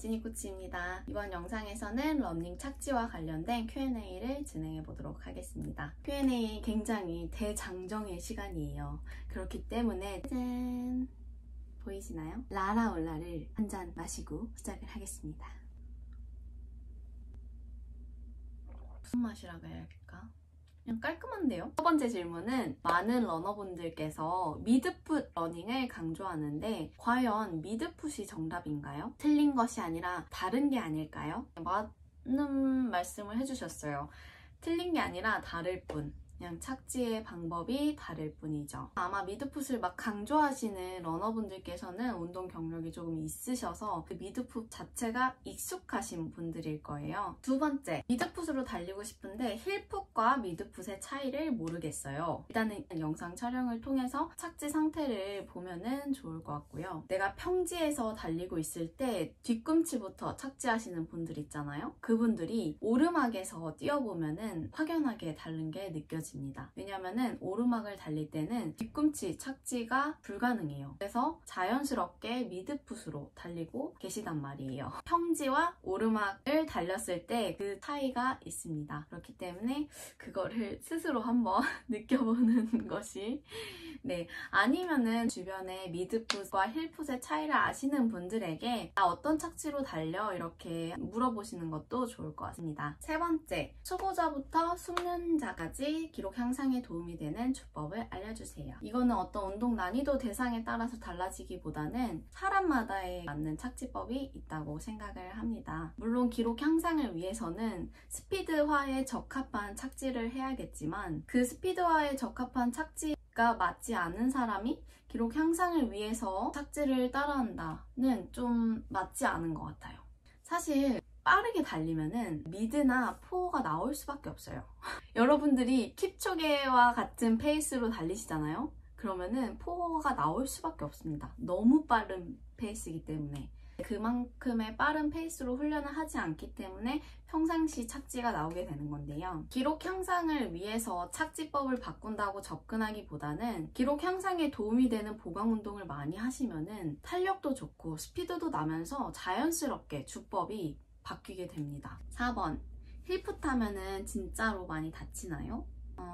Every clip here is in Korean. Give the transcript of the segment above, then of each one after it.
찐이코치입니다. 이번 영상에서는 러닝 착지와 관련된 Q&A를 진행해 보도록 하겠습니다. Q&A 굉장히 대장정의 시간이에요. 그렇기 때문에 짠! 보이시나요? 라라올라를 한 잔 마시고 시작을 하겠습니다. 무슨 맛이라고 해야 할까? 그냥 깔끔한데요? 첫 번째 질문은 많은 러너분들께서 미드풋 러닝을 강조하는데 과연 미드풋이 정답인가요? 틀린 것이 아니라 다른 게 아닐까요? 맞는 말씀을 해주셨어요. 틀린 게 아니라 다를 뿐. 그냥 착지의 방법이 다를 뿐이죠. 아마 미드풋을 막 강조하시는 러너분들께서는 운동 경력이 조금 있으셔서 그 미드풋 자체가 익숙하신 분들일 거예요. 두 번째, 미드풋으로 달리고 싶은데 힐풋과 미드풋의 차이를 모르겠어요. 일단은 영상 촬영을 통해서 착지 상태를 보면은 좋을 것 같고요. 내가 평지에서 달리고 있을 때 뒤꿈치부터 착지하시는 분들 있잖아요. 그분들이 오르막에서 뛰어보면은 확연하게 다른 게 느껴집니다. 왜냐면은 오르막을 달릴 때는 뒤꿈치 착지가 불가능해요. 그래서 자연스럽게 미드풋으로 달리고 계시단 말이에요. 평지와 오르막을 달렸을 때 그 차이가 있습니다. 그렇기 때문에 그거를 스스로 한번 느껴보는 것이 아니면은 주변에 미드풋과 힐풋의 차이를 아시는 분들에게 나 어떤 착지로 달려? 이렇게 물어보시는 것도 좋을 것 같습니다. 세 번째, 초보자부터 숙련자까지 기록 향상에 도움이 되는 주법을 알려주세요. 이거는 어떤 운동 난이도 대상에 따라서 달라지기보다는 사람마다에 맞는 착지법이 있다고 생각을 합니다. 물론 기록 향상을 위해서는 스피드화에 적합한 착지를 해야겠지만 그 스피드화에 적합한 착지가 맞지 않은 사람이 기록 향상을 위해서 착지를 따라한다는 좀 맞지 않은 것 같아요. 사실 빠르게 달리면은 미드나 포어가 나올 수밖에 없어요. 여러분들이 킵초게와 같은 페이스로 달리시잖아요? 그러면은 포어가 나올 수밖에 없습니다. 너무 빠른 페이스이기 때문에. 그만큼의 빠른 페이스로 훈련을 하지 않기 때문에 평상시 착지가 나오게 되는 건데요. 기록 향상을 위해서 착지법을 바꾼다고 접근하기보다는 기록 향상에 도움이 되는 보강 운동을 많이 하시면은 탄력도 좋고 스피드도 나면서 자연스럽게 주법이 바뀌게 됩니다. 4번, 힐풋 하면은 진짜로 많이 다치나요?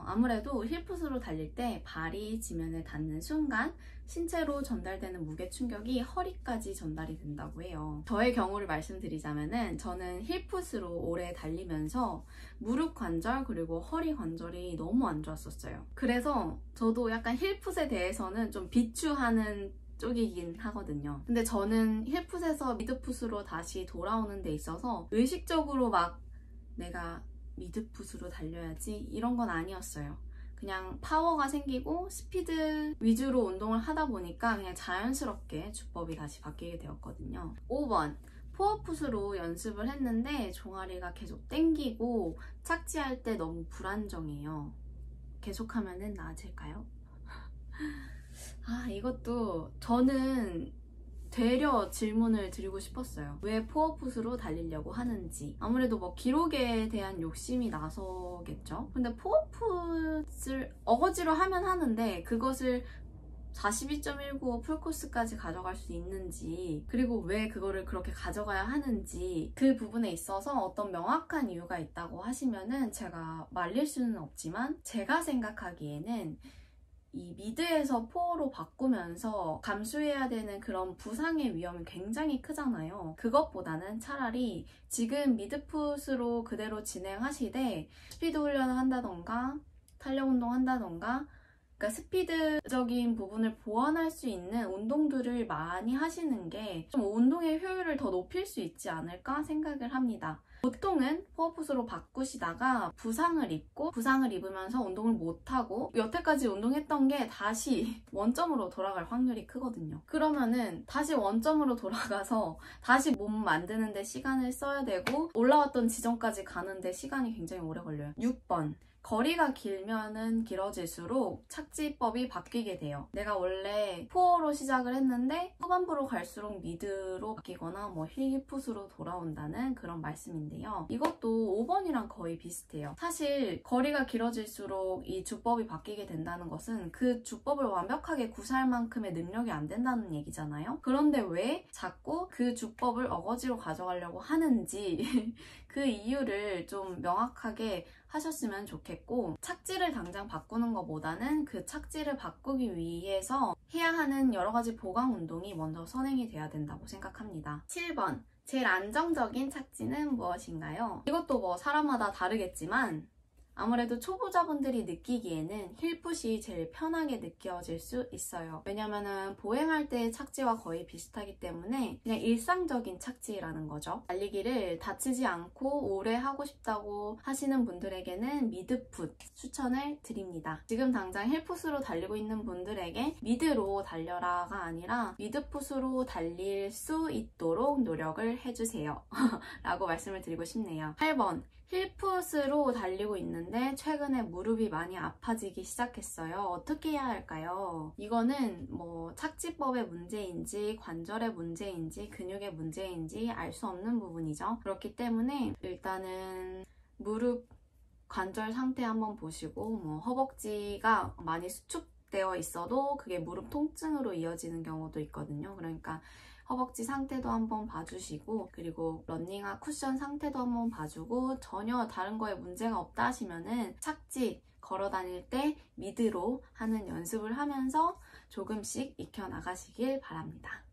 아무래도 힐풋으로 달릴 때 발이 지면에 닿는 순간 신체로 전달되는 무게 충격이 허리까지 전달이 된다고 해요. 저의 경우를 말씀드리자면은 저는 힐풋으로 오래 달리면서 무릎 관절 그리고 허리 관절이 너무 안 좋았었어요. 그래서 저도 약간 힐풋에 대해서는 좀 비추하는 쪽이긴 하거든요. 근데 저는 힐풋에서 미드풋으로 다시 돌아오는 데 있어서 의식적으로 막 내가 미드풋으로 달려야지 이런 건 아니었어요. 그냥 파워가 생기고 스피드 위주로 운동을 하다 보니까 그냥 자연스럽게 주법이 다시 바뀌게 되었거든요. 5번, 포어풋으로 연습을 했는데 종아리가 계속 땡기고 착지할 때 너무 불안정해요. 계속하면은 나아질까요? 이것도 저는 되려 질문을 드리고 싶었어요. 왜 포어풋으로 달리려고 하는지. 아무래도 뭐 기록에 대한 욕심이 나서겠죠. 근데 포어풋을 어거지로 하면 하는데 그것을 42.195 풀코스까지 가져갈 수 있는지, 그리고 왜 그거를 그렇게 가져가야 하는지, 그 부분에 있어서 어떤 명확한 이유가 있다고 하시면은 제가 말릴 수는 없지만 제가 생각하기에는 이 미드에서 포어로 바꾸면서 감수해야 되는 그런 부상의 위험이 굉장히 크잖아요. 그것보다는 차라리 지금 미드풋으로 그대로 진행하시되 스피드 훈련을 한다던가 탄력 운동 한다던가 그러니까 스피드적인 부분을 보완할 수 있는 운동들을 많이 하시는 게 좀 운동의 효율을 더 높일 수 있지 않을까 생각을 합니다. 보통은 포어풋으로 바꾸시다가 부상을 입으면서 운동을 못하고 여태까지 운동했던 게 다시 원점으로 돌아갈 확률이 크거든요. 그러면은 다시 원점으로 돌아가서 다시 몸 만드는 데 시간을 써야 되고 올라왔던 지점까지 가는데 시간이 굉장히 오래 걸려요. 6번, 거리가 길면은 길어질수록 착지법이 바뀌게 돼요. 내가 원래 포어로 시작을 했는데 후반부로 갈수록 미드로 바뀌거나 뭐 힐풋으로 돌아온다는 그런 말씀인데요. 이것도 5번이랑 거의 비슷해요. 사실 거리가 길어질수록 이 주법이 바뀌게 된다는 것은 그 주법을 완벽하게 구사할 만큼의 능력이 안 된다는 얘기잖아요. 그런데 왜 자꾸 그 주법을 어거지로 가져가려고 하는지 그 이유를 좀 명확하게 하셨으면 좋겠고, 착지를 당장 바꾸는 것보다는 그 착지를 바꾸기 위해서 해야 하는 여러 가지 보강 운동이 먼저 선행이 돼야 된다고 생각합니다. 7번, 제일 안정적인 착지는 무엇인가요? 이것도 뭐 사람마다 다르겠지만 아무래도 초보자분들이 느끼기에는 힐풋이 제일 편하게 느껴질 수 있어요. 왜냐면은 보행할 때의 착지와 거의 비슷하기 때문에 그냥 일상적인 착지라는 거죠. 달리기를 다치지 않고 오래 하고 싶다고 하시는 분들에게는 미드풋 추천을 드립니다. 지금 당장 힐풋으로 달리고 있는 분들에게 미드로 달려라가 아니라 미드풋으로 달릴 수 있도록 노력을 해주세요. 라고 말씀을 드리고 싶네요. 8번, 힐풋으로 달리고 있는데 최근에 무릎이 많이 아파지기 시작했어요. 어떻게 해야 할까요? 이거는 뭐 착지법의 문제인지 관절의 문제인지 근육의 문제인지 알 수 없는 부분이죠. 그렇기 때문에 일단은 무릎 관절 상태 한번 보시고, 뭐 허벅지가 많이 수축되어 있어도 그게 무릎 통증으로 이어지는 경우도 있거든요. 그러니까 허벅지 상태도 한번 봐주시고, 그리고 러닝화 쿠션 상태도 한번 봐주고, 전혀 다른 거에 문제가 없다 하시면은 착지 걸어 다닐 때 미드로 하는 연습을 하면서 조금씩 익혀 나가시길 바랍니다.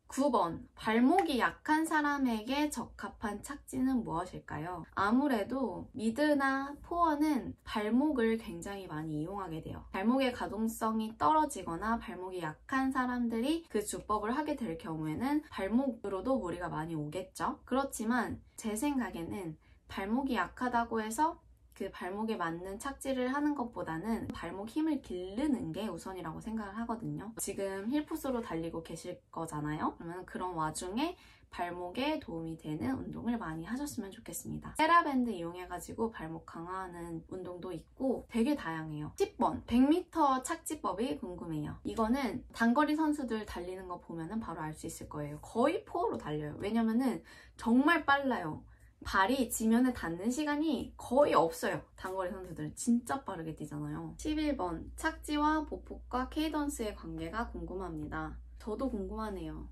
9번, 발목이 약한 사람에게 적합한 착지는 무엇일까요? 아무래도 미드나 포어는 발목을 굉장히 많이 이용하게 돼요. 발목의 가동성이 떨어지거나 발목이 약한 사람들이 그 주법을 하게 될 경우에는 발목으로도 무리가 많이 오겠죠. 그렇지만 제 생각에는 발목이 약하다고 해서 그 발목에 맞는 착지를 하는 것보다는 발목 힘을 기르는 게 우선이라고 생각을 하거든요. 지금 힐풋으로 달리고 계실 거잖아요. 그러면 그런 와중에 발목에 도움이 되는 운동을 많이 하셨으면 좋겠습니다. 세라밴드 이용해가지고 발목 강화하는 운동도 있고 되게 다양해요. 10번, 100m 착지법이 궁금해요. 이거는 단거리 선수들 달리는 거 보면 바로 알 수 있을 거예요. 거의 포어로 달려요. 왜냐면은 정말 빨라요. 발이 지면에 닿는 시간이 거의 없어요. 단거리 선수들은 진짜 빠르게 뛰잖아요. 11번, 착지와 보폭과 케이던스의 관계가 궁금합니다. 저도 궁금하네요.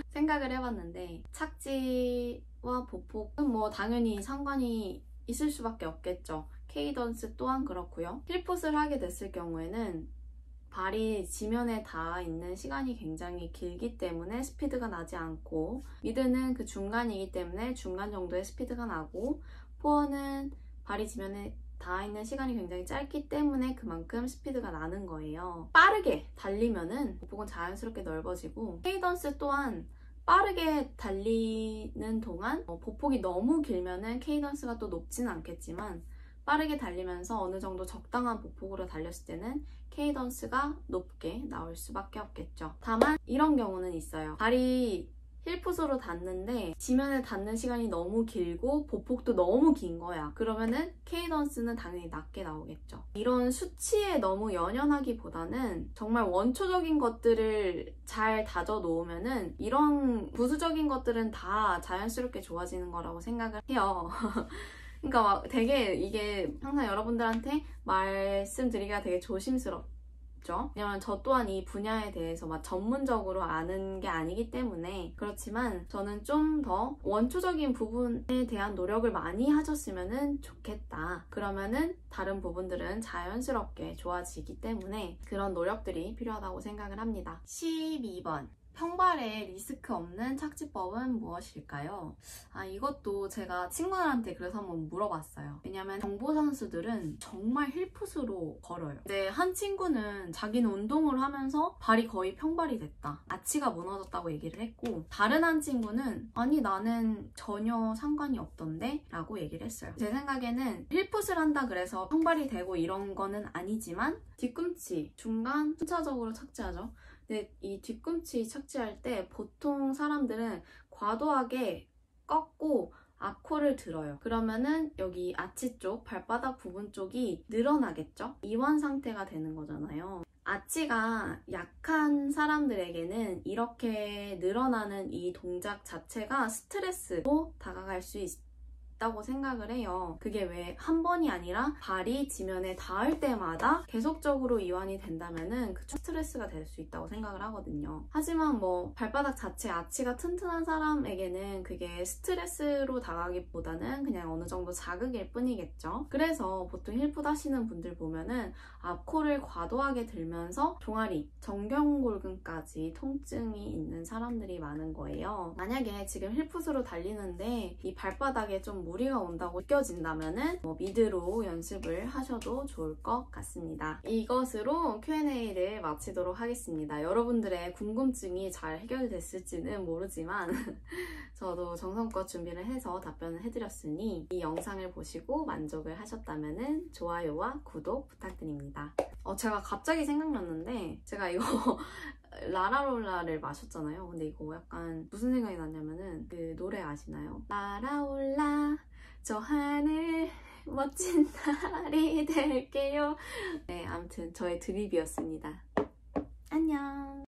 생각을 해봤는데 착지와 보폭은 뭐 당연히 상관이 있을 수밖에 없겠죠. 케이던스 또한 그렇고요. 힐풋을 하게 됐을 경우에는 발이 지면에 닿아 있는 시간이 굉장히 길기 때문에 스피드가 나지 않고, 미드는 그 중간이기 때문에 중간 정도의 스피드가 나고, 포어는 발이 지면에 닿아 있는 시간이 굉장히 짧기 때문에 그만큼 스피드가 나는 거예요. 빠르게 달리면은 보폭은 자연스럽게 넓어지고, 케이던스 또한 빠르게 달리는 동안 보폭이 너무 길면은 케이던스가 또 높진 않겠지만, 빠르게 달리면서 어느 정도 적당한 보폭으로 달렸을 때는 케이던스가 높게 나올 수밖에 없겠죠. 다만 이런 경우는 있어요. 발이 힐풋으로 닿는데 지면에 닿는 시간이 너무 길고 보폭도 너무 긴 거야. 그러면은 케이던스는 당연히 낮게 나오겠죠. 이런 수치에 너무 연연하기보다는 정말 원초적인 것들을 잘 다져 놓으면은 이런 부수적인 것들은 다 자연스럽게 좋아지는 거라고 생각을 해요. 그러니까 막 되게 이게 항상 여러분들한테 말씀드리기가 되게 조심스럽죠. 왜냐면 저 또한 이 분야에 대해서 막 전문적으로 아는 게 아니기 때문에. 그렇지만 저는 좀 더 원초적인 부분에 대한 노력을 많이 하셨으면 좋겠다. 그러면은 다른 부분들은 자연스럽게 좋아지기 때문에 그런 노력들이 필요하다고 생각을 합니다. 12번, 평발에 리스크 없는 착지법은 무엇일까요? 이것도 제가 친구들한테 그래서 한번 물어봤어요. 왜냐면 정보 선수들은 정말 힐풋으로 걸어요. 근데 한 친구는 자기는 운동을 하면서 발이 거의 평발이 됐다, 아치가 무너졌다고 얘기를 했고, 다른 한 친구는 아니 나는 전혀 상관이 없던데? 라고 얘기를 했어요. 제 생각에는 힐풋을 한다 그래서 평발이 되고 이런 거는 아니지만 뒤꿈치 중간 순차적으로 착지하죠. 근데 이 뒤꿈치 착지할 때 보통 사람들은 과도하게 꺾고 앞코를 들어요. 그러면은 여기 아치 쪽, 발바닥 부분 쪽이 늘어나겠죠? 이완 상태가 되는 거잖아요. 아치가 약한 사람들에게는 이렇게 늘어나는 이 동작 자체가 스트레스로 다가갈 수 있다고 생각을 해요. 그게 왜 한 번이 아니라 발이 지면에 닿을 때마다 계속적으로 이완이 된다면은 그 스트레스가 될 수 있다고 생각을 하거든요. 하지만 뭐 발바닥 자체 아치가 튼튼한 사람에게는 그게 스트레스로 다가가기보다는 그냥 어느 정도 자극일 뿐이겠죠. 그래서 보통 힐풋 하시는 분들 보면은 앞코를 과도하게 들면서 종아리, 정경골근까지 통증이 있는 사람들이 많은 거예요. 만약에 지금 힐풋으로 달리는데 이 발바닥에 좀 무리가 온다고 느껴진다면은 미드로 연습을 하셔도 좋을 것 같습니다. 이것으로 Q&A를 마치도록 하겠습니다. 여러분들의 궁금증이 잘 해결됐을지는 모르지만 저도 정성껏 준비를 해서 답변을 해드렸으니 이 영상을 보시고 만족을 하셨다면 좋아요와 구독 부탁드립니다. 제가 갑자기 생각났는데 제가 이거 라라올라를 마셨잖아요. 근데 이거 약간 무슨 생각이 났냐면은 그 노래 아시나요? 라라올라 저 하늘 멋진 날이 될게요. 네, 아무튼 저의 드립이었습니다. 안녕.